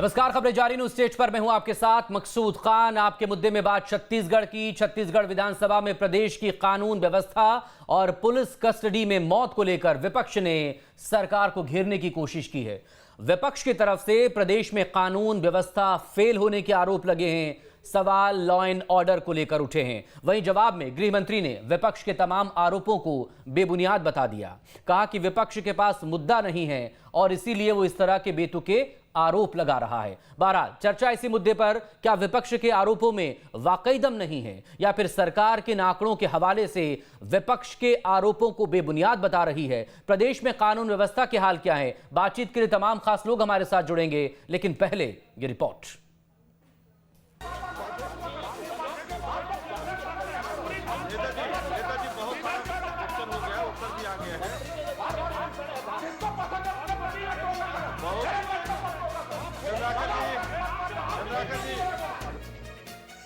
नमस्कार, खबरें जारी न्यूज स्टेज पर मैं हूं आपके साथ मकसूद खान। आपके मुद्दे में बात छत्तीसगढ़ की। छत्तीसगढ़ विधानसभा में प्रदेश की कानून व्यवस्था और पुलिस कस्टडी में मौत को लेकर विपक्ष ने सरकार को घेरने की कोशिश की है। विपक्ष की तरफ से प्रदेश में कानून व्यवस्था फेल होने के आरोप लगे हैं, सवाल लॉ एंड ऑर्डर को लेकर उठे हैं। वहीं जवाब में गृह मंत्री ने विपक्ष के तमाम आरोपों को बेबुनियाद बता दिया। कहा कि विपक्ष के पास मुद्दा नहीं है और इसीलिए वो इस तरह के बेतुके आरोप लगा रहा है। बहरहाल चर्चा इसी मुद्दे पर, क्या विपक्ष के आरोपों में वाकई दम नहीं है या फिर सरकार के आंकड़ों के हवाले से विपक्ष के आरोपों को बेबुनियाद बता रही है। प्रदेश में कानून व्यवस्था के हाल क्या है, बातचीत के लिए तमाम खास लोग हमारे साथ जुड़ेंगे, लेकिन पहले ये रिपोर्ट।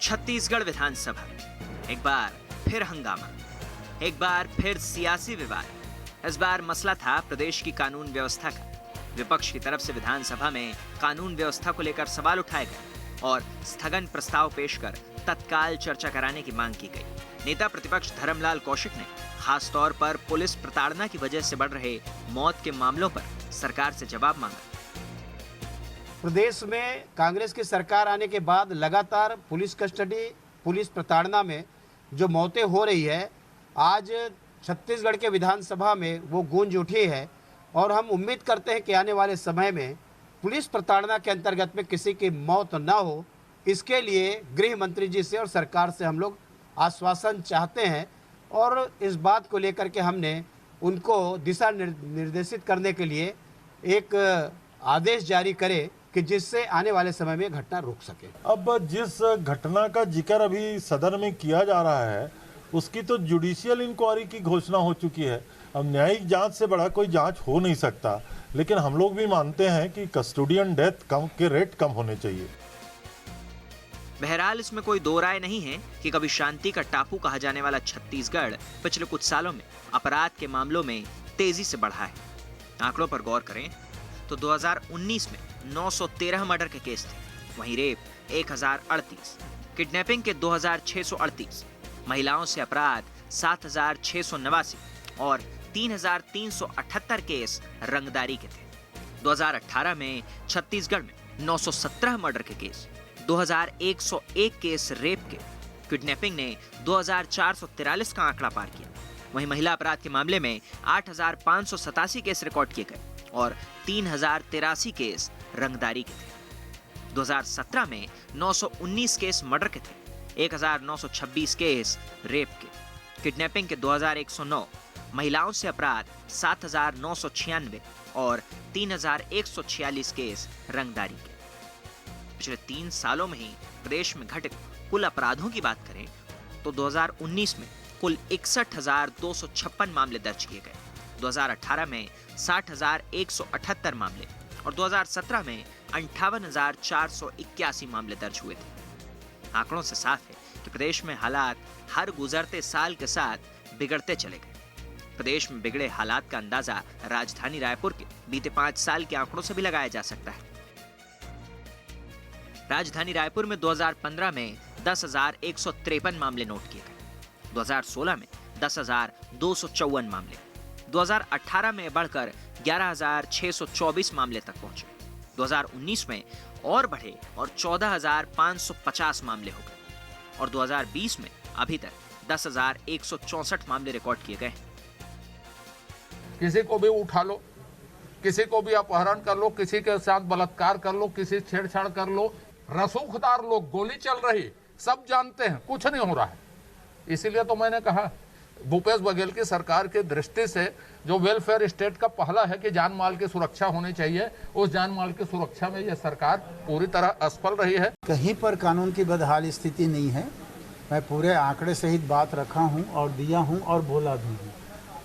छत्तीसगढ़ विधानसभा में एक बार फिर हंगामा, एक बार फिर सियासी विवाद। इस बार मसला था प्रदेश की कानून व्यवस्था का। विपक्ष की तरफ से विधानसभा में कानून व्यवस्था को लेकर सवाल उठाए गए और स्थगन प्रस्ताव पेश कर तत्काल चर्चा कराने की मांग की गई। नेता प्रतिपक्ष धर्मलाल कौशिक ने खास तौर पर पुलिस प्रताड़ना की वजह से बढ़ रहे मौत के मामलों पर सरकार से जवाब मांगा। प्रदेश में कांग्रेस की सरकार आने के बाद लगातार पुलिस कस्टडी, पुलिस प्रताड़ना में जो मौतें हो रही है, आज छत्तीसगढ़ के विधानसभा में वो गूंज उठी है और हम उम्मीद करते हैं कि आने वाले समय में पुलिस प्रताड़ना के अंतर्गत में किसी की मौत न हो, इसके लिए गृह मंत्री जी से और सरकार से हम लोग आश्वासन चाहते हैं और इस बात को लेकर के हमने उनको दिशा निर्देशित करने के लिए एक आदेश जारी करे कि जिससे आने वाले समय में घटना रुक सके। अब जिस घटना का जिक्र अभी सदन में किया जा रहा है, उसकी तो जुडिशियल इंक्वायरी की घोषणा हो चुकी है। अब न्यायिक जांच से बड़ा कोई जांच हो नहीं सकता, लेकिन हम लोग भी मानते हैं कि कस्टोडियन डेथ कम के रेट कम होने चाहिए। बहरहाल इसमें कोई दो राय नहीं है कि कभी शांति का टापू कहा जाने वाला छत्तीसगढ़ पिछले कुछ सालों में अपराध के मामलों में तेजी से बढ़ा है। आंकड़ों पर गौर करें तो 2019 में 913 मर्डर के केस थे, वहीं रेप 1038, किडनैपिंग के 2638, महिलाओं से अपराध 7689 और 3378 केस रंगदारी के थे। 2018 में छत्तीसगढ़ में 917 मर्डर के केस, 2101 केस रेप के, किडनैपिंग ने 2443 का आंकड़ा पार किया। वहीं महिला अपराध के मामले में 8587 केस रिकॉर्ड किए गए और 3083 केस रंगदारी के थे। 2017 में 919 केस मर्डर के थे, 1926 केस रेप के, किडनैपिंग के 2109, महिलाओं से अपराध 7996 और 3146 केस रंगदारी के। पिछले 3 सालों में ही प्रदेश में घटे कुल अपराधों की बात करें तो 2019 में कुल 61,256 मामले दर्ज किए गए, 2018 में 60,178 मामले और 2017 में 58,481 मामले दर्ज हुए थे। आंकड़ों से साफ है कि प्रदेश में हालात हर गुजरते साल के साथ बिगड़ते चले गए। प्रदेश में बिगड़े हालात का अंदाजा राजधानी रायपुर के बीते 5 साल के आंकड़ों से भी लगाया जा सकता है। राजधानी रायपुर में 2015 में 10,153 मामले नोट किए गए, 2016 में 10,254 मामले, 2018 में बढ़कर 11,624 मामले तक पहुंचे, 2019 में और बढ़े और 14,550 मामले हो गए और 2020 में अभी तक 10,164 मामले रिकॉर्ड किए गए। किसी को भी उठा लो, किसी को भी अपहरण कर लो, किसी के साथ बलात्कार कर लो, किसी छेड़छाड़ कर लो, रसूखदार लोग, गोली चल रही, सब जानते हैं, कुछ नहीं हो रहा है। इसीलिए तो मैंने कहा भूपेश बघेल की सरकार की दृष्टि से जो वेलफेयर स्टेट का पहला है कि जान माल की सुरक्षा होनी चाहिए, उस जान माल की सुरक्षा में यह सरकार पूरी तरह असफल रही है। कहीं पर कानून की बदहाल स्थिति नहीं है। मैं पूरे आंकड़े सहित बात रखा हूं और दिया हूं और बोला भी हूं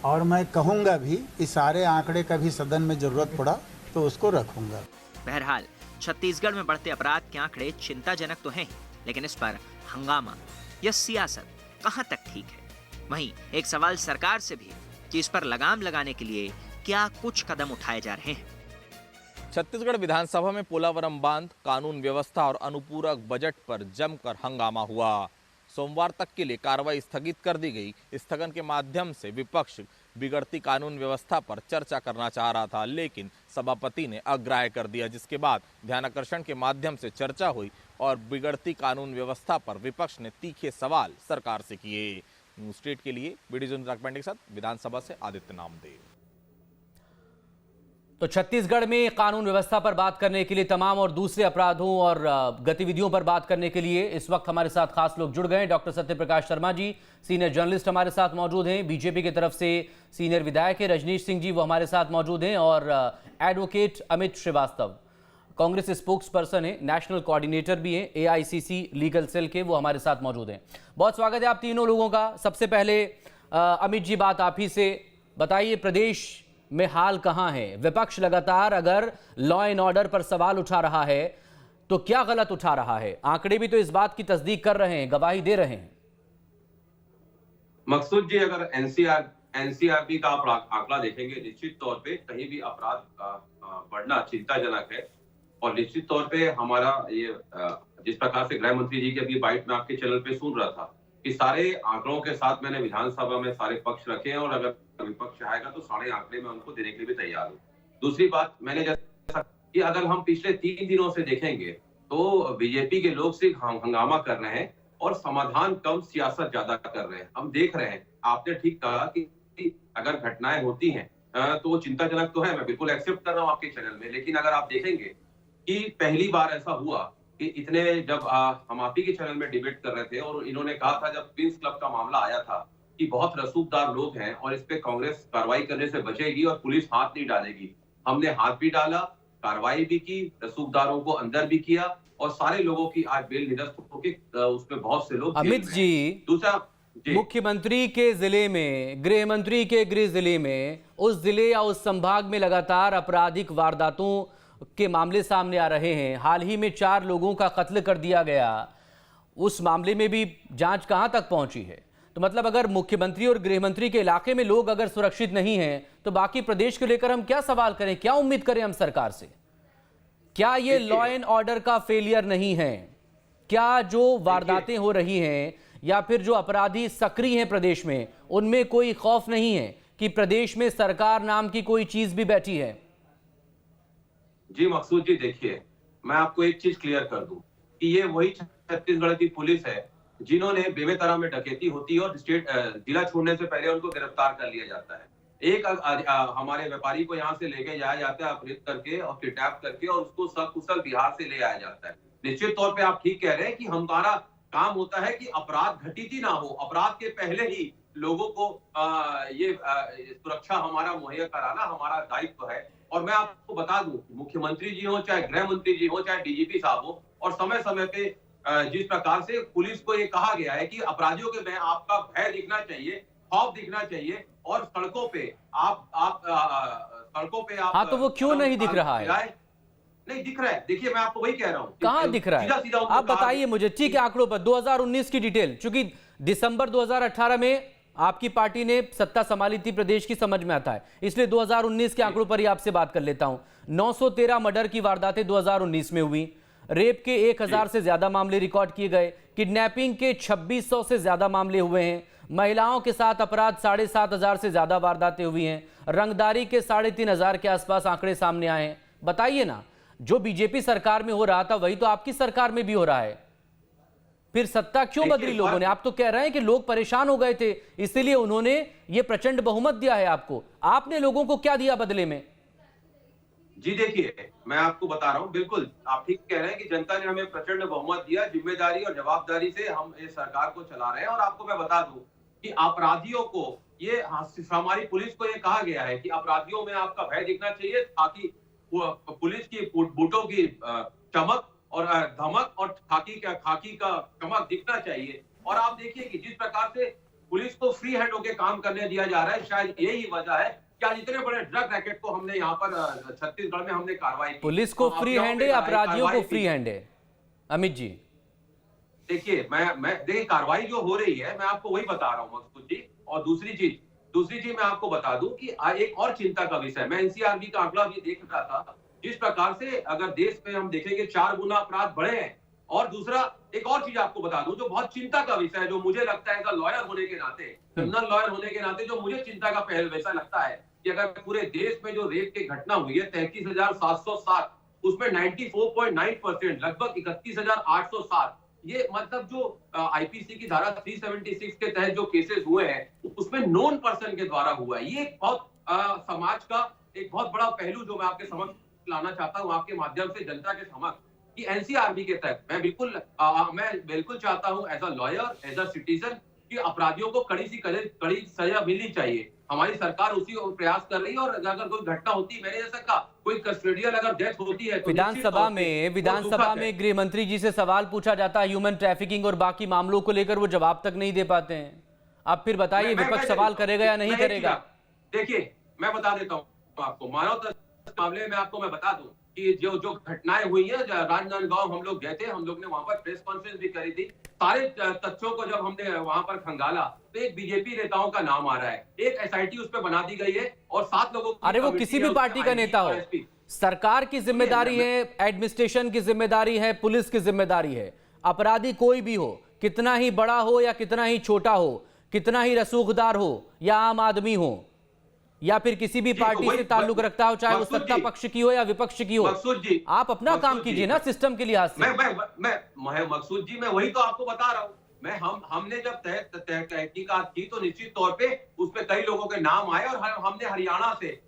और मैं कहूंगा भी कि सारे आंकड़े का भी सदन में जरूरत पड़ा तो उसको रखूंगा। बहरहाल छत्तीसगढ़ में बढ़ते अपराध के आंकड़े चिंताजनक तो हैं, लेकिन इस पर हंगामा या सियासत कहां तक ठीक है? वहीं एक सवाल सरकार से भी कि इस पर लगाम लगाने के लिए क्या कुछ कदम उठाए जा रहे हैं। छत्तीसगढ़ विधानसभा में पोलावरम बांध, कानून व्यवस्था और अनुपूरक बजट पर जमकर हंगामा हुआ। सोमवार तक के लिए कार्रवाई स्थगित कर दी गई। स्थगन के माध्यम से विपक्ष बिगड़ती कानून व्यवस्था पर चर्चा करना चाह रहा था, लेकिन सभापति ने अग्राह्य कर दिया, जिसके बाद ध्यानाकर्षण के माध्यम से चर्चा हुई और बिगड़ती कानून व्यवस्था पर विपक्ष ने तीखे सवाल सरकार से किए। न्यूज स्टेट के लिए वीडियो के साथ विधानसभा से आदित्य नामदेव। तो छत्तीसगढ़ में कानून व्यवस्था पर बात करने के लिए, तमाम और दूसरे अपराधों और गतिविधियों पर बात करने के लिए इस वक्त हमारे साथ खास लोग जुड़ गए। Doctor Satyaprakash Sharma ji, senior journalist हमारे साथ मौजूद हैं। बीजेपी की तरफ से सीनियर विधायक है रजनीश सिंह जी, वो हमारे साथ मौजूद हैं। और advocate Amit Shrivastava, Congress spokesperson है, नेशनल कोऑर्डिनेटर भी हैं AICC लीगल सेल के, वो हमारे साथ मौजूद हैं। बहुत स्वागत है आप तीनों लोगों का। सबसे पहले अमित जी, बात आप ही से बताइए, प्रदेश में हाल कहां है? विपक्ष लगातार अगर लॉ एंड ऑर्डर पर सवाल उठा रहा है तो क्या गलत उठा रहा है? आंकड़े भी तो इस बात की तस्दीक कर रहे हैं, गवाही दे रहे हैं। मकसूद जी, अगर एनसीआरबी का आंकड़ा देखेंगे, निश्चित तौर पे कहीं भी अपराध बढ़ना चिंताजनक है। और निश्चित तौर पे हमारा ये जिस प्रकार से गृह मंत्री जी के अभी बाइट में आपके चैनल पे सुन रहा था कि सारे आंकड़ों के साथ मैंने विधानसभा में सारे पक्ष रखे हैं और अगर विपक्ष आएगा तो सारे आंकड़े में उनको देने के लिए भी तैयार हूँ। दूसरी बात, मैंने जैसा कि अगर हम पिछले 3 दिनों से देखेंगे तो बीजेपी के लोग सिर्फ हंगामा कर रहे हैं और समाधान कम, सियासत ज्यादा कर रहे हैं। हम देख रहे हैं, आपने ठीक कहा कि अगर घटनाएं होती हैं तो वो चिंताजनक तो है, मैं बिल्कुल एक्सेप्ट कर रहा हूँ आपके चैनल में। लेकिन अगर आप देखेंगे कि पहली बार ऐसा हुआ कि इतने, जब हम आप ही के चैनल में डिबेट कर रहे थे और इन्होंने कहा था जब प्रिंस क्लब का मामला आया था कि बहुत रसूखदार लोग हैं और इस पे कांग्रेस कार्रवाई करने से बचेगी और पुलिस हाथ नहीं डालेगी। हमने हाथ भी डाला, कार्रवाई भी की, रसूखदारों को अंदर भी किया और सारे लोगों की आज बेल निरस्त होकर उसमें बहुत से लोग। अमित जी, दूसरा, मुख्यमंत्री के जिले में, गृह मंत्री के गृह जिले में, उस जिले या उस संभाग में लगातार आपराधिक वारदातों के मामले सामने आ रहे हैं। हाल ही में 4 लोगों का कत्ल कर दिया गया, उस मामले में भी जांच कहां तक पहुंची है? तो मतलब अगर मुख्यमंत्री और गृह मंत्री के इलाके में लोग अगर सुरक्षित नहीं हैं तो बाकी प्रदेश को लेकर हम क्या सवाल करें, क्या उम्मीद करें हम सरकार से? क्या ये लॉ एंड ऑर्डर का फेलियर नहीं है? क्या जो वारदातें हो रही हैं या फिर जो अपराधी सक्रिय हैं प्रदेश में, उनमें कोई खौफ नहीं है कि प्रदेश में सरकार नाम की कोई चीज भी बैठी है? जी मकसूद जी, देखिए मैं आपको एक चीज क्लियर कर दूं कि ये वही छत्तीसगढ़ की पुलिस है जिन्होंने बेमेतरा में डकैती होती है और जिला छोड़ने से पहले उनको गिरफ्तार कर लिया जाता है। एक हमारे व्यापारी को यहाँ से लेके जाया जाता है अपहृत करके और किडनैप करके और उसको सकुशल बिहार से ले आया जाता है। निश्चित तौर पे आप ठीक कह रहे हैं कि हमारा काम होता है कि अपराध घटित ही ना हो, अपराध के पहले ही लोगों को ये सुरक्षा हमारा मुहैया कराना हमारा दायित्व है। और मैं आपको बता दूं, मुख्यमंत्री जी हो, चाहे गृह मंत्री जी हो, चाहे DGP साहब हो, और समय समय पे जिस प्रकार से पुलिस को ये कहा गया है कि अपराधियों के में आपका भय दिखना चाहिए, खौफ दिखना चाहिए और सड़कों पे आप हाँ, तो वो क्यों नहीं दिख रहा है? नहीं दिख रहा है। देखिए मैं आपको वही कह रहा हूँ, कहाँ दिख रहा है? आप बताइए मुझे, ठीक है, आंकड़ों पर 2019 की डिटेल, चूंकि दिसंबर 2018 में आपकी पार्टी ने सत्ता संभाली थी प्रदेश की, समझ में आता है, इसलिए 2019 के आंकड़ों पर ही आपसे बात कर लेता हूं। 913 मर्डर की वारदातें 2019 में हुई, रेप के 1000 से ज्यादा मामले रिकॉर्ड किए गए, किडनैपिंग के 2600 से ज्यादा मामले हुए हैं, महिलाओं के साथ अपराध 7500 से ज्यादा वारदातें हुई हैं, रंगदारी के 3500 के आसपास आंकड़े सामने आए हैं। बताइए ना, जो बीजेपी सरकार में हो रहा था वही तो आपकी सरकार में भी हो रहा है, फिर सत्ता क्यों बदली लोगों ने? आप तो कह रहे हैं कि लोग परेशान हो गए थे इसलिए उन्होंने ये प्रचंड बहुमत दिया है आपको। आपने लोगों को क्या दिया बदले में? जी देखिए, मैं आपको बता रहा हूं, बिल्कुल आप ठीक कह रहे हैं कि जनता ने हमें प्रचंड बहुमत दिया, जिम्मेदारी और जवाबदारी से हम इस सरकार को चला रहे हैं। और आपको मैं बता दूं कि अपराधियों को ये, हमारी पुलिस को ये कहा गया है कि अपराधियों में आपका भय दिखना चाहिए ताकि पुलिस की बूटों की चमक और धमक और खाकी का चमक दिखना चाहिए। और आप देखिए कि जिस प्रकार से पुलिस को फ्री हैंड होकर काम करने दिया जा रहा है, शायद यही वजह है कि आज इतने बड़े ड्रग रैकेट को हमने यहाँ पर छत्तीसगढ़ में हमने कार्रवाई की। पुलिस को फ्री हैंड है, अपराधियों को फ्री हैंड है? अमित जी देखिए, मैं देखिए कार्रवाई जो हो रही है मैं आपको वही बता रहा हूँ मकसूद जी। और दूसरी चीज मैं आपको बता दूं कि एक और चिंता का विषय, मैं एनसीआरबी का आंकड़ा भी देख रहा था जिस प्रकार से अगर देश में हम देखेंगे 4 गुना अपराध बढ़े हैं। और दूसरा एक और चीज आपको बता दूं जो बहुत चिंता का विषय है, जो मुझे लगता है लॉयर होने के नाते, क्रिमिनल लॉयर होने के नाते जो मुझे चिंता का पहल वैसा लगता है कि अगर पूरे देश में जो रेप की घटना हुई है 33,707, उसमें 94.9% लगभग 31,807, ये मतलब जो आईपीसी की धारा 376 के तहत जो केसेस हुए हैं उसमें नॉन पर्सन के द्वारा हुआ है। ये बहुत समाज का एक बहुत बड़ा पहलू जो मैं आपके समक्ष लाना चाहता हूं आपके माध्यम से जनता के समक्ष कि एनसीआरबी के तहत मैं बिल्कुल चाहता हूं as a lawyer, as a citizen कि अपराधियों को कड़ी सजा मिलनी चाहिए। हमारी सरकार उसी प्रयास कर रही है और अगर कोई घटना होती है, मैंने जैसा कहा कोई कस्टोडियल अगर डेथ होती है तो विधानसभा में गृह मंत्री जी से सवाल पूछा जाता है ह्यूमन ट्रैफिकिंग और बाकी मामलों को लेकर, वो जवाब तक नहीं दे पाते हैं। आप फिर बताइए विपक्ष सवाल करेगा या नहीं करेगा? देखिए मैं बता देता हूँ आपको, मानव तस्करी मामले में आपको मैं बता दूं कि जो घटनाएं हुई है, राजनांदगांव हम लोग गए थे, हम लोग ने वहां पर प्रेस कॉन्फ्रेंस भी करी थी। सारे तथ्यों को जब हमने वहां पर खंगाला तो एक बीजेपी नेताओं का नाम आ रहा है, एक एसआईटी उस पर बना दी गई है और 7 लोगों की अरे वो किसी भी पार्टी का नेता हो, सरकार की जिम्मेदारी है, एडमिनिस्ट्रेशन की जिम्मेदारी है, पुलिस की जिम्मेदारी है। अपराधी कोई भी हो, कितना ही बड़ा हो या कितना ही छोटा हो, कितना ही रसूखदार हो या आम आदमी हो या फिर किसी भी पार्टी से ताल्लुक रखता हो, चाहे वो सत्ता पक्ष की हो या विपक्ष की हो, आप अपना काम कीजिए ना सिस्टम के लिहाज से। मैं मकसूद जी, मैं वही तो आपको बता रहा हूँ। हमने जब तहकीकात की तो निश्चित तौर पे उसमें कई लोगों के नाम आए और हमने हरियाणा से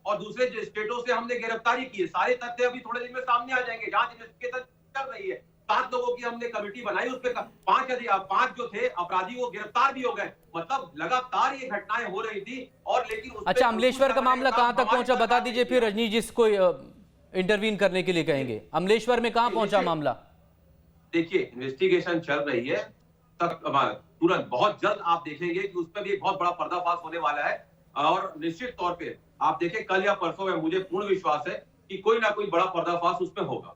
और दूसरे स्टेटों से हमने गिरफ्तारी की है। सारे तथ्य अभी थोड़े दिन में सामने आ जाएंगे। जांच इन्वेस्टिगेशन चल रही है। 7 लोगों की हमने कमेटी बनाई, उसपे 5 जो थे अपराधी वो गिरफ्तार भी हो गए। मतलब लगातार ये घटनाएं हो रही थी और लेकिन अच्छा, अमलेश्वर का मामला कहां तक पहुंचा बता दीजिए, फिर रजनीश जी को इंटरवीन करने के लिए कहेंगे। अमलेश्वर में कहां पहुंचा मामला? देखिए इन्वेस्टिगेशन चल रही है, तब तुरंत बहुत जल्द आप देखेंगे कि उस पर भी एक बहुत बड़ा पर्दाफाश होने वाला है और निश्चित तौर पे आप देखें कल या परसों में मुझे पूर्ण विश्वास है कि कोई ना कोई बड़ा पर्दाफाश उसमें होगा।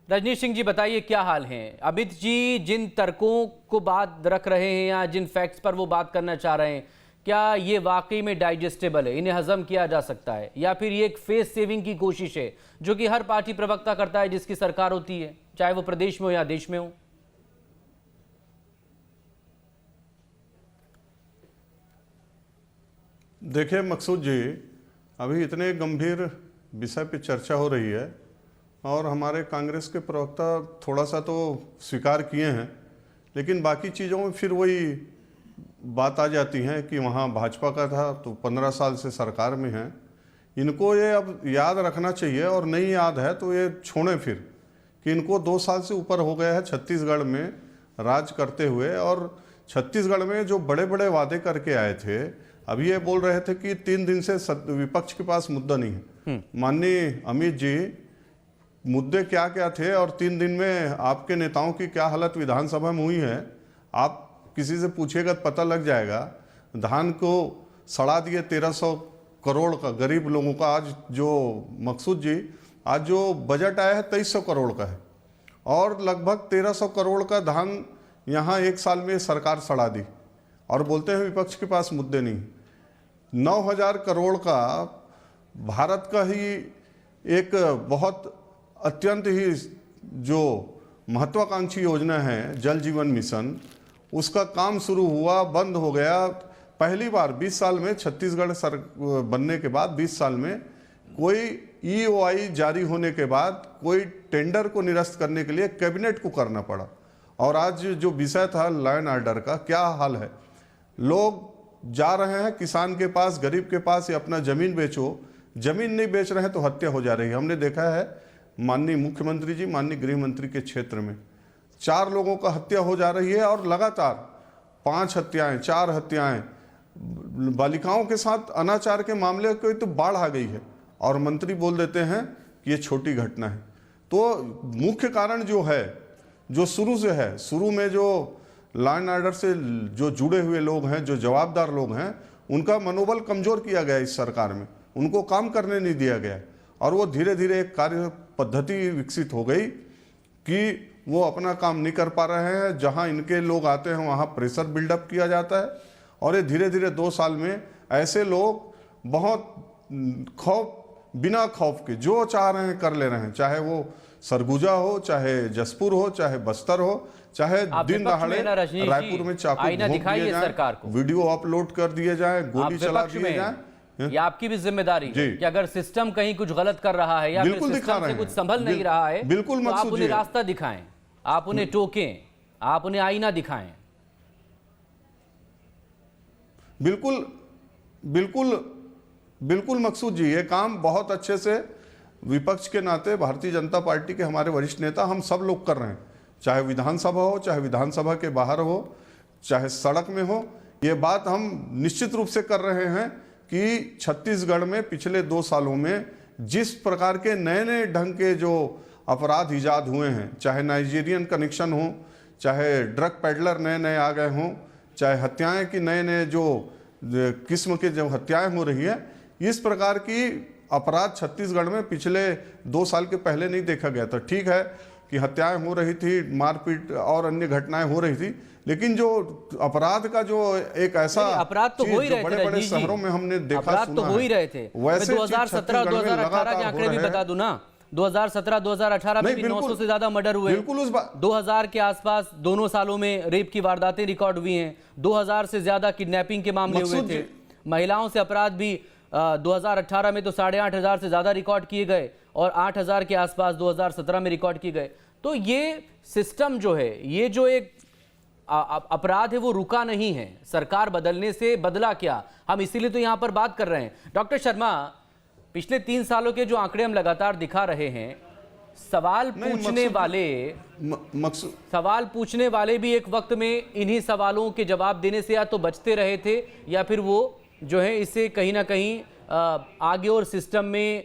रजनीश सिंह जी बताइए क्या हाल है? अमित जी जिन तर्कों को बात रख रहे हैं या जिन फैक्ट्स पर वो बात करना चाह रहे हैं, क्या ये वाकई में डाइजेस्टेबल है, इन्हें हजम किया जा सकता है, या फिर ये एक फेस सेविंग की कोशिश है जो कि हर पार्टी प्रवक्ता करता है जिसकी सरकार होती है, चाहे वो प्रदेश में हो या देश में हो? देखिए मकसूद जी, अभी इतने गंभीर विषय पे चर्चा हो रही है और हमारे कांग्रेस के प्रवक्ता थोड़ा सा तो स्वीकार किए हैं, लेकिन बाकी चीज़ों में फिर वही बात आ जाती है कि वहाँ भाजपा का था तो 15 साल से सरकार में है। इनको ये अब याद रखना चाहिए और नहीं याद है तो ये छोड़ें फिर कि इनको 2 साल से ऊपर हो गया है छत्तीसगढ़ में राज करते हुए, और छत्तीसगढ़ में जो बड़े बड़े वादे करके आए थे, अभी ये बोल रहे थे कि 3 दिन से विपक्ष के पास मुद्दा नहीं है। माननीय अमित जी, मुद्दे क्या क्या थे और 3 दिन में आपके नेताओं की क्या हालत विधानसभा में हुई है, आप किसी से पूछिएगा तो पता लग जाएगा। धान को सड़ा दिए 1300 करोड़ का गरीब लोगों का। आज जो मकसूद जी, आज जो बजट आया है 2300 करोड़ का है और लगभग 1300 करोड़ का धान यहाँ 1 साल में सरकार सड़ा दी और बोलते हैं विपक्ष के पास मुद्दे नहीं। 9000 करोड़ का भारत का ही एक बहुत अत्यंत ही जो महत्वाकांक्षी योजना है जल जीवन मिशन, उसका काम शुरू हुआ, बंद हो गया। पहली बार 20 साल में छत्तीसगढ़ बनने के बाद 20 साल में कोई ईओआई जारी होने के बाद कोई टेंडर को निरस्त करने के लिए कैबिनेट को करना पड़ा। और आज जो विषय था लॉ एंड ऑर्डर का, क्या हाल है। लोग जा रहे हैं किसान के पास, गरीब के पास, या अपना जमीन बेचो। जमीन नहीं बेच रहे हैं तो हत्या हो जा रही है। हमने देखा है माननीय मुख्यमंत्री जी, माननीय गृह मंत्री के क्षेत्र में 4 लोगों का हत्या हो जा रही है और लगातार 5 हत्याएं, 4 हत्याएं, बालिकाओं के साथ अनाचार के मामले की तो बाढ़ आ गई है और मंत्री बोल देते हैं कि ये छोटी घटना है। तो मुख्य कारण जो है, जो शुरू से है, शुरू में जो लॉ एंड ऑर्डर से जो जुड़े हुए लोग हैं, जो जवाबदार लोग हैं, उनका मनोबल कमजोर किया गया इस सरकार में, उनको काम करने नहीं दिया गया और वो धीरे धीरे एक कार्य पद्धति विकसित हो गई कि वो अपना काम नहीं कर पा रहे हैं। जहां इनके लोग आते हैं वहां प्रेशर बिल्डअप किया जाता है और ये धीरे धीरे 2 साल में ऐसे लोग बहुत खौफ बिना खौफ के जो चाह रहे हैं कर ले रहे हैं, चाहे वो सरगुजा हो, चाहे जसपुर हो, चाहे बस्तर हो, चाहे दिन दहाड़े रायपुर में चाकू घोंप दिए जाए, वीडियो अपलोड कर दिए जाए, गोली चला दिए जाए। ये आपकी भी जिम्मेदारी है कि अगर सिस्टम कहीं कुछ गलत कर रहा है या फिर सिस्टम से कुछ संभल नहीं रहा है, बिल्कुल तो आप उन्हें रास्ता दिखाएं, आप उन्हें टोकें, आप उन्हें आईना दिखाएं। बिल्कुल बिल्कुल बिल्कुल मकसूद जी, ये काम बहुत अच्छे से विपक्ष के नाते भारतीय जनता पार्टी के हमारे वरिष्ठ नेता हम सब लोग कर रहे हैं, चाहे विधानसभा हो, चाहे विधानसभा के बाहर हो, चाहे सड़क में हो। ये बात हम निश्चित रूप से कर रहे हैं कि छत्तीसगढ़ में पिछले 2 सालों में जिस प्रकार के नए नए ढंग के जो अपराध इजाद हुए हैं, चाहे नाइजीरियन कनेक्शन हो, चाहे ड्रग पेडलर नए नए आ गए हों, चाहे हत्याएं की नए नए जो किस्म के जो हत्याएं हो रही है, इस प्रकार की अपराध छत्तीसगढ़ में पिछले 2 साल के पहले नहीं देखा गया था। ठीक है कि हत्याएं हो रही थी, मारपीट और अन्य घटनाएं हो रही थी, लेकिन जो अपराध का जो एक ऐसा अपराध तो हो ही रहे थे, बड़े-बड़े शहरों में हमने देखा, अपराध तो हो ही रहे थे। 2017-2018 के आंकड़े भी बता दूं ना, 2017-2018 में भी 900 से ज्यादा मर्डर हुए। 2000 के आसपास दोनों सालों में रेप की वारदातें रिकॉर्ड हुई हैं। 2000 से ज्यादा किडनैपिंग के मामले हुए थे। महिलाओं से अपराध भी 2018 में तो 8,500 से ज्यादा रिकॉर्ड किए गए और 8,000 के आसपास 2017 में रिकॉर्ड किए गए। तो ये सिस्टम जो है, ये जो एक अपराध है वो रुका नहीं है। सरकार बदलने से बदला क्या, हम इसीलिए तो यहां पर बात कर रहे हैं। डॉक्टर शर्मा, पिछले 3 सालों के जो आंकड़े हम लगातार दिखा रहे हैं, सवाल पूछने वाले भी एक वक्त में इन्हीं सवालों के जवाब देने से या तो बचते रहे थे या फिर वो जो है इससे कहीं ना कहीं आगे और सिस्टम में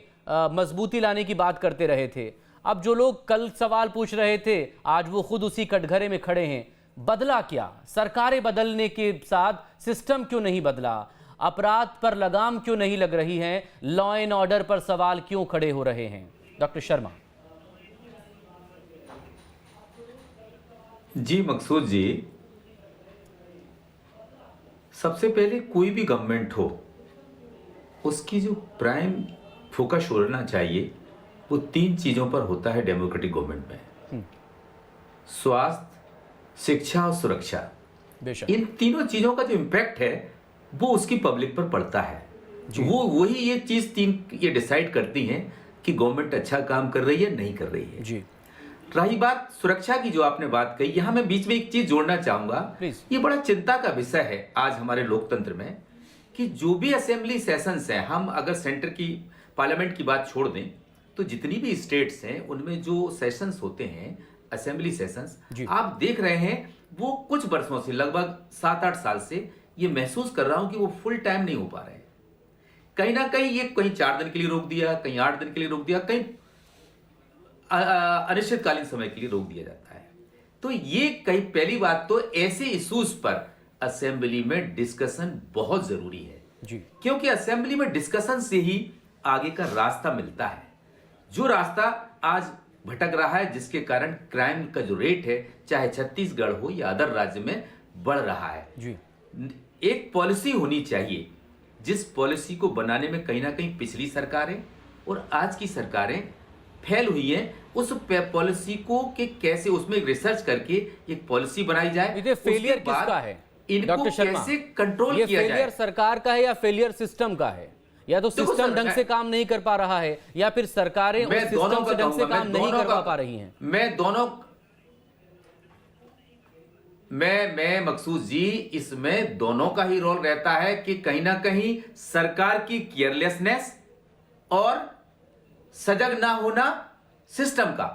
मजबूती लाने की बात करते रहे थे। अब जो लोग कल सवाल पूछ रहे थे, आज वो खुद उसी कटघरे में खड़े हैं। बदला क्या? सरकारें बदलने के साथ सिस्टम क्यों नहीं बदला? अपराध पर लगाम क्यों नहीं लग रही है? लॉ एंड ऑर्डर पर सवाल क्यों खड़े हो रहे हैं? डॉक्टर शर्मा जी। मकसूद जी, सबसे पहले कोई भी गवर्नमेंट हो, उसकी जो प्राइम फोकस होना चाहिए वो 3 चीजों पर होता है डेमोक्रेटिक गवर्नमेंट में। स्वास्थ्य, शिक्षा और सुरक्षा। इन तीनों चीजों का जो इम्पैक्ट है वो उसकी पब्लिक पर पड़ता है। वो वही ये चीज 3 ये डिसाइड करती हैं कि गवर्नमेंट अच्छा काम कर रही है नहीं कर रही है जी। रही बात सुरक्षा की, जो आपने बात कही, यहां मैं बीच में एक चीज जोड़ना चाहूंगा। ये बड़ा चिंता का विषय है आज हमारे लोकतंत्र में कि जो भी असेंबली सेशंस हैं, हम अगर सेंटर की पार्लियामेंट की बात छोड़ दें तो जितनी भी स्टेट्स हैं उनमें जो सेशंस होते हैं, असेंबली सेशंस, आप देख रहे हैं वो कुछ वर्षों से, लगभग 7-8 साल से ये महसूस कर रहा हूं कि वो फुल टाइम नहीं हो पा रहे हैं। कहीं ना कहीं ये कहीं 4 दिन के लिए रोक दिया, कहीं 8 दिन के लिए रोक दिया, कहीं अनिश्चितकालीन समय के लिए रोक दिया जाता है। तो ये कहीं पहली बात तो ऐसे इश्यूज पर असेंबली में डिस्कशन बहुत जरूरी है जी, क्योंकि असेंबली में डिस्कशन से ही आगे का रास्ता मिलता है। जो रास्ता आज भटक रहा है, जिसके कारण क्राइम का जो रेट है, चाहे छत्तीसगढ़ हो या अदर राज्य में, बढ़ रहा है जी। एक पॉलिसी होनी चाहिए, जिस पॉलिसी को बनाने में कहीं ना कहीं पिछली सरकारें और आज की सरकारें फेल हुई हैं। उस पॉलिसी को कि कैसे उसमें रिसर्च करके एक पॉलिसी बनाई जाए। ये फेलियर किसका है डॉक्टर शर्मा? कैसे कंट्रोल किया जाए? फेलियर सरकार का है या फेलियर सिस्टम का है? या तो सिस्टम ढंग से काम नहीं कर पा रहा है या फिर सरकारें उस सिस्टम से ढंग से काम नहीं कर पा रही हैं। मैं मकसूद जी, इसमें दोनों का ही रोल रहता है कि कहीं ना कहीं सरकार की केयरलेसनेस और सजग ना होना सिस्टम का,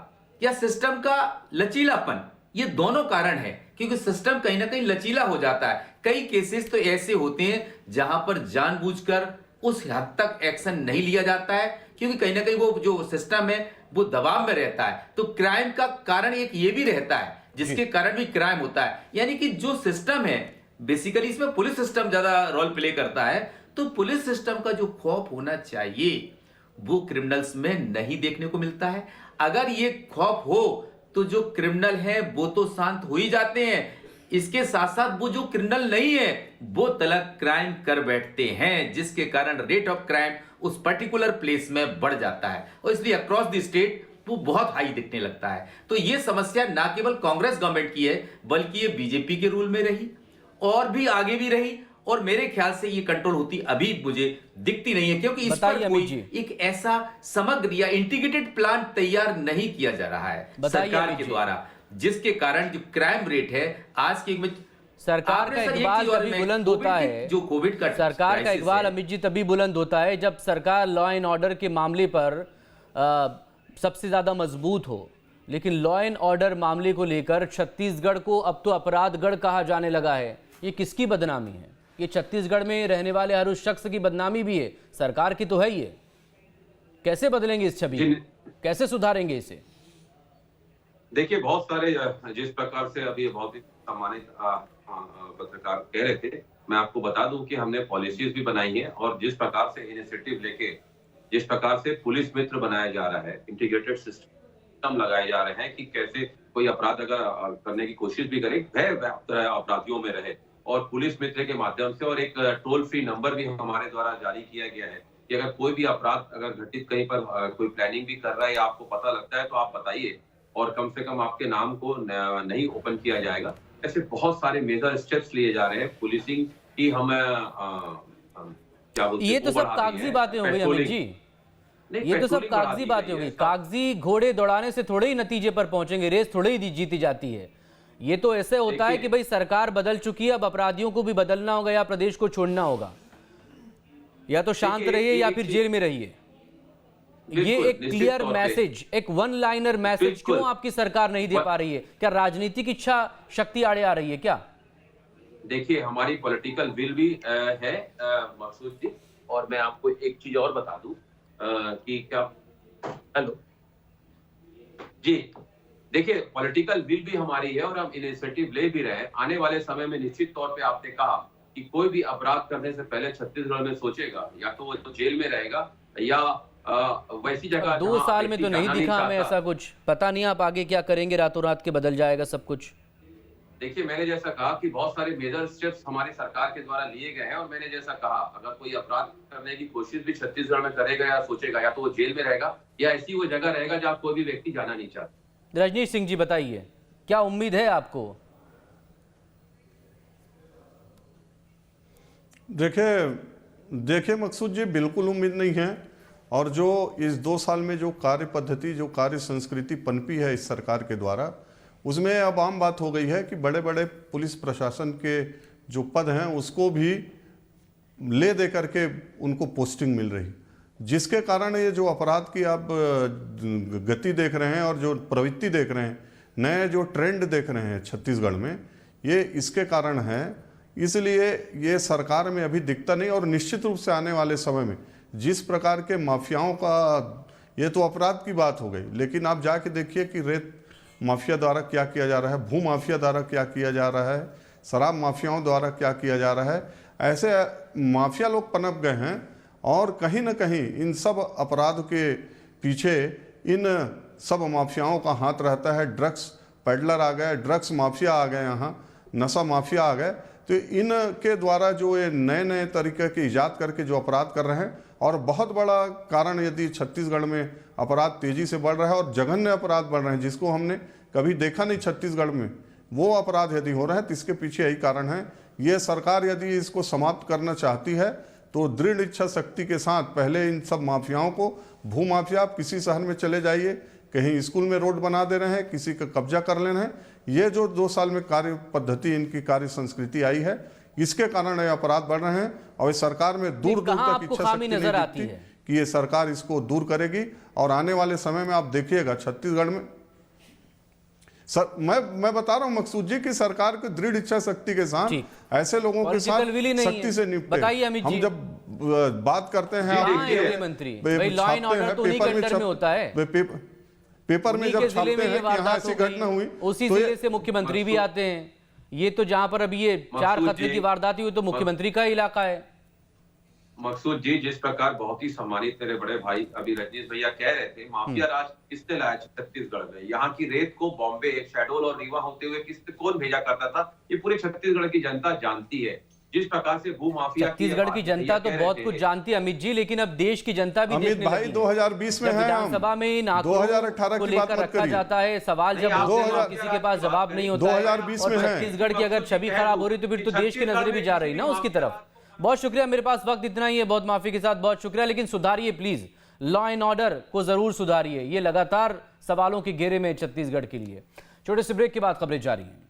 या सिस्टम का लचीलापन, ये दोनों कारण है। क्योंकि सिस्टम कहीं ना कहीं लचीला हो जाता है। कई केसेस तो ऐसे होते हैं जहां पर जानबूझकर उस हद तक एक्शन नहीं लिया जाता है, क्योंकि कहीं ना कहीं वो जो सिस्टम है वो दबाव में रहता है। तो क्राइम का कारण एक ये भी रहता है, जिसके कारण भी क्राइम होता है। यानी कि जो सिस्टम है, बेसिकली इसमें पुलिस सिस्टम ज्यादा रोल प्ले करता है। तो पुलिस सिस्टम का जो खौफ होना चाहिए वो क्रिमिनल्स में नहीं देखने को मिलता है। अगर ये खौफ हो तो जो क्रिमिनल हैं वो तो शांत हो ही जाते हैं। इसके साथ साथ वो जो क्रिमिनल नहीं है वो तलक क्राइम कर बैठते हैं, जिसके कारण रेट ऑफ क्राइम उस पर्टिकुलर प्लेस में बढ़ जाता है और इसलिए अक्रॉस द स्टेट वो बहुत हाई दिखने लगता है। तो ये समस्या ना केवल कांग्रेस गवर्नमेंट की है बल्कि ये बीजेपी के रूल में रही और भी आगे भी रही और मेरे ख्याल से ये कंट्रोल होती अभी मुझे दिखती नहीं है, क्योंकि इस पर कोई एक ऐसा समग्र या इंटीग्रेटेड प्लान तैयार नहीं किया जा रहा है सरकार के द्वारा, जिसके कारण जो क्राइम रेट है आज के में सरकार का इकबाल तभी बुलंद होता है, जो कोविड का सरकार का इकबाल अमित जी तभी बुलंद होता है जब सरकार लॉ एंड ऑर्डर के मामले पर सबसे ज्यादा मजबूत हो। लेकिन लॉ एंड ऑर्डर मामले को लेकर छत्तीसगढ़ को अब तो अपराधगढ़ कहा जाने लगा है। ये किसकी बदनामी है? ये छत्तीसगढ़ में रहने वाले हर उस शख्स की बदनामी भी है, सरकार की तो है। ये कैसे बदलेंगे इस छवि को? कैसे सुधारेंगे इसे? देखिए, बहुत सारे जिस प्रकार से अभी बहुत ही सम्मानित पत्रकार कह रहे थे, मैं आपको बता दूं कि हमने पॉलिसीज भी बनाई है और जिस प्रकार से इनिशिएटिव लेके जिस प्रकार से पुलिस मित्र बनाया जा रहा है, इंटीग्रेटेड सिस्टम लगाए जा रहे हैं कि कैसे कोई अपराध अगर करने की कोशिश भी करे, भय व्याप्त रहे, अपराधियों में रहे, और पुलिस मित्र के माध्यम से और एक टोल फ्री नंबर भी हमारे द्वारा जारी किया गया है कि अगर कोई भी अपराध अगर घटित कहीं पर कोई प्लानिंग भी कर रहा है या आपको पता लगता है तो आप बताइए और कम से कम आपके नाम को नहीं ओपन किया जाएगा। ऐसे बहुत सारे मेजर स्टेप्स लिए जा रहे हैं। पुलिसिंग की हम क्या बोलते हैं, ये तो सब कागजी बातें हो गई अमित जी, ये तो सब कागजी बातें हो गई। कागजी घोड़े दौड़ाने से थोड़े ही नतीजे पर पहुंचेंगे, रेस थोड़े ही जीती जाती है। ये तो ऐसे होता है कि भाई सरकार बदल चुकी है, अब अपराधियों को भी बदलना होगा या प्रदेश को छोड़ना होगा, या तो शांत रहिए या फिर जेल में रहिए। ये एक क्लियर मैसेज, एक वन लाइनर मैसेज क्यों आपकी सरकार नहीं दे पा रही है? क्या राजनीतिक इच्छा शक्ति आड़े आ रही है क्या? देखिए, हमारी पॉलिटिकल विल भी है मकसूद जी, और मैं आपको एक चीज और बता दूं कि क्या, हेलो जी, देखिए पॉलिटिकल विल भी हमारी है और हम इनिशिएटिव ले भी रहे हैं। आने वाले समय में निश्चित तौर पे आपने कहा कि कोई भी अपराध करने से पहले छत्तीसगढ़ में सोचेगा, या तो वो जेल में रहेगा या वैसी जगह। 2 साल में तो नहीं दिखा हमें ऐसा कुछ, पता नहीं आप आगे क्या करेंगे, रातों रात के बदल जाएगा सब कुछ। देखिए, मैंने जैसा कहा कि बहुत सारे मेजर स्टेप्स हमारी सरकार के द्वारा लिए गए हैं और मैंने जैसा कहा अगर कोई अपराध करने की कोशिश भी छत्तीसगढ़ में करेगा या सोचेगा, या तो वो जेल में रहेगा या ऐसी वो जगह रहेगा जहाँ कोई भी व्यक्ति जाना नहीं चाहता। रजनीश सिंह जी बताइए, क्या उम्मीद है आपको? देखिए मकसूद जी, बिल्कुल उम्मीद नहीं है। और जो इस 2 साल में जो कार्य पद्धति, जो कार्य संस्कृति पनपी है इस सरकार के द्वारा, उसमें अब आम बात हो गई है कि बड़े बड़े पुलिस प्रशासन के जो पद हैं उसको भी ले दे करके उनको पोस्टिंग मिल रही, जिसके कारण ये जो अपराध की आप गति देख रहे हैं और जो प्रवृत्ति देख रहे हैं, नए जो ट्रेंड देख रहे हैं छत्तीसगढ़ में, ये इसके कारण है। इसलिए ये सरकार में अभी दिखता नहीं, और निश्चित रूप से आने वाले समय में जिस प्रकार के माफियाओं का, ये तो अपराध की बात हो गई, लेकिन आप जाके देखिए कि रेत माफिया द्वारा क्या किया जा रहा है, भू माफिया द्वारा क्या किया जा रहा है, शराब माफियाओं द्वारा क्या किया जा रहा है। ऐसे माफिया लोग पनप गए हैं और कहीं ना कहीं इन सब अपराध के पीछे इन सब माफियाओं का हाथ रहता है। ड्रग्स पेडलर आ गए, ड्रग्स माफिया आ गए, यहाँ नशा माफिया आ गए। तो इनके द्वारा जो ये नए नए तरीके के ईजाद करके जो अपराध कर रहे हैं, और बहुत बड़ा कारण यदि छत्तीसगढ़ में अपराध तेजी से बढ़ रहा है और जघन्य अपराध बढ़ रहे हैं जिसको हमने कभी देखा नहीं छत्तीसगढ़ में, वो अपराध यदि हो रहे हैं तो इसके पीछे यही कारण है। ये सरकार यदि इसको समाप्त करना चाहती है तो दृढ़ इच्छा शक्ति के साथ पहले इन सब माफियाओं को, भू माफिया, आप किसी शहर में चले जाइए, कहीं स्कूल में रोड बना दे रहे हैं, किसी का कब्जा कर लेना है। ये जो 2 साल में कार्य पद्धति, इनकी कार्य संस्कृति आई है, इसके कारण ये अपराध बढ़ रहे हैं। और इस सरकार में दूर दूर तक इच्छा शक्ति नहीं दिखती कि ये सरकार इसको दूर करेगी। और आने वाले समय में आप देखिएगा छत्तीसगढ़ में मैं बता रहा हूं मकसूद जी की सरकार की दृढ़ इच्छा शक्ति के साथ ऐसे लोगों के साथ सख्ती से निपटे। हम जब बात करते हैं पेपर में जब छापते हैं कि यहाँ ऐसी घटना हुई, उसी जिले से मुख्यमंत्री भी आते हैं। ये तो जहां पर अभी ये 4 कत्ल की वारदात हुई तो मुख्यमंत्री का इलाका है। मकसूद जी, जिस प्रकार बहुत ही सम्मानित मेरे बड़े भाई अभी रजनीश भैया कह रहे थे, माफिया राज किसने लाया छत्तीसगढ़ में? यहाँ की रेत को बॉम्बे, शहडोल और रीवा होते हुए कौन भेजा करता था? ये पूरे छत्तीसगढ़ की जनता जानती है। जिस प्रकार से भू माफिया छत्तीसगढ़ की जनता तो बहुत कुछ जानती है अमित जी, लेकिन अब देश की जनता भी अमित देखने भाई लगी है। 2020 में जब है, विधानसभा में इन आंकड़ों 2018 को की बात लेकर मत रखा करिए। जाता है, सवाल जब होते हैं तो किसी के पास जवाब नहीं होता है, 2020 और में है। छत्तीसगढ़ की अगर छवि खराब हो रही तो फिर तो देश की नजरें भी जा रही ना उसकी तरफ। बहुत शुक्रिया, मेरे पास वक्त इतना ही है, बहुत माफी के साथ बहुत शुक्रिया, लेकिन सुधारिए प्लीज, लॉ एंड ऑर्डर को जरूर सुधारिए, ये लगातार सवालों के घेरे में छत्तीसगढ़ के लिए। छोटे से ब्रेक के बाद खबरें जारी हैं।